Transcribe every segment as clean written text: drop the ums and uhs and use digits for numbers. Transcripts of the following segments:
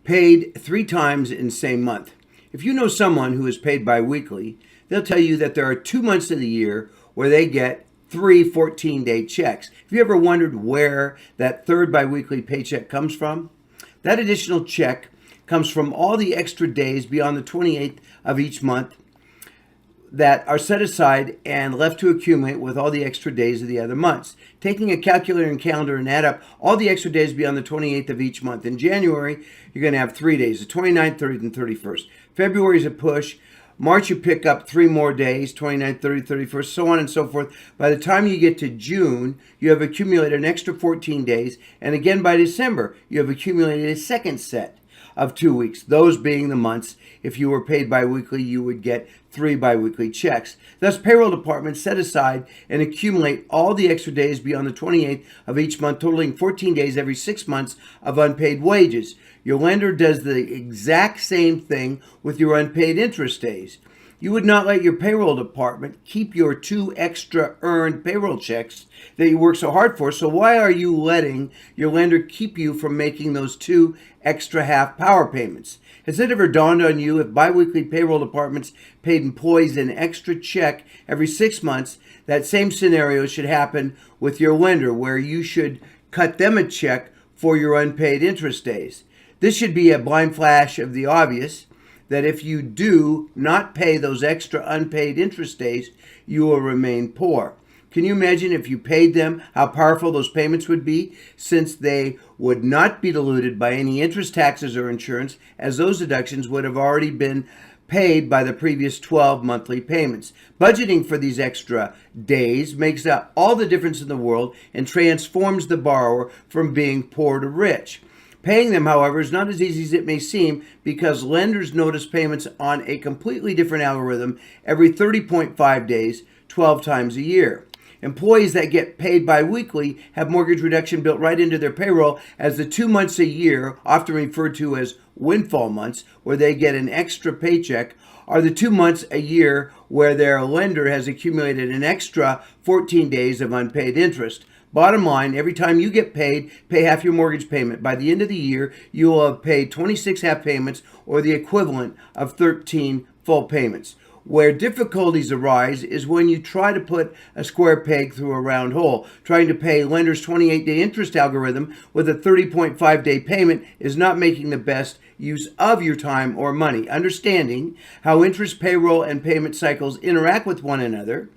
paid 3 times in the same month. If you know someone who is paid biweekly, they'll tell you that there are 2 months of the year where they get 3 14-day checks. Have you ever wondered where that third biweekly paycheck comes from? That additional check comes from all the extra days beyond the 28th of each month that are set aside and left to accumulate with all the extra days of the other months. Taking a calculator and calendar and add up all the extra days beyond the 28th of each month. In January, you're going to have 3 days, the 29th, 30th, and 31st. February is a push. March, you pick up 3 more days, 29th, 30th, 31st, so on and so forth. By the time you get to June, you have accumulated an extra 14 days. And again, by December, you have accumulated a second set of 2 weeks, those being the months. If you were paid biweekly, you would get 3 biweekly checks. Thus, payroll departments set aside and accumulate all the extra days beyond the 28th of each month, totaling 14 days every 6 months of unpaid wages. Your lender does the exact same thing with your unpaid interest days. You would not let your payroll department keep your 2 extra earned payroll checks that you work so hard for. So why are you letting your lender keep you from making those 2 extra half power payments? Has it ever dawned on you if biweekly payroll departments paid employees an extra check every 6 months, that same scenario should happen with your lender, where you should cut them a check for your unpaid interest days? This should be a blind flash of the obvious, that if you do not pay those extra unpaid interest days, you will remain poor. Can you imagine if you paid them, how powerful those payments would be, since they would not be diluted by any interest, taxes, or insurance, as those deductions would have already been paid by the previous 12 monthly payments. Budgeting for these extra days makes all the difference in the world and transforms the borrower from being poor to rich. Paying them, however, is not as easy as it may seem, because lenders notice payments on a completely different algorithm every 30.5 days, 12 times a year. Employees that get paid biweekly have mortgage reduction built right into their payroll, as the 2 months a year, often referred to as windfall months, where they get an extra paycheck, are the 2 months a year where their lender has accumulated an extra 14 days of unpaid interest. Bottom line, every time you get paid, pay half your mortgage payment. By the end of the year, you will have paid 26 half payments, or the equivalent of 13 full payments. Where difficulties arise is when you try to put a square peg through a round hole. Trying to pay lender's 28-day interest algorithm with a 30.5-day payment is not making the best use of your time or money. Understanding how interest, payroll, and payment cycles interact with one another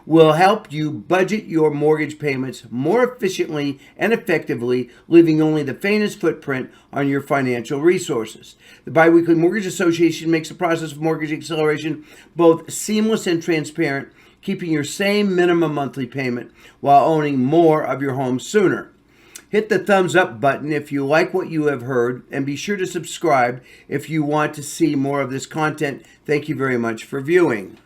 will help you budget your mortgage payments more efficiently and effectively, leaving only the faintest footprint on your financial resources. The Biweekly Mortgage Association makes the process of mortgage acceleration both seamless and transparent, keeping your same minimum monthly payment while owning more of your home sooner. Hit the thumbs up button if you like what you have heard, and be sure to subscribe if you want to see more of this content. Thank you very much for viewing.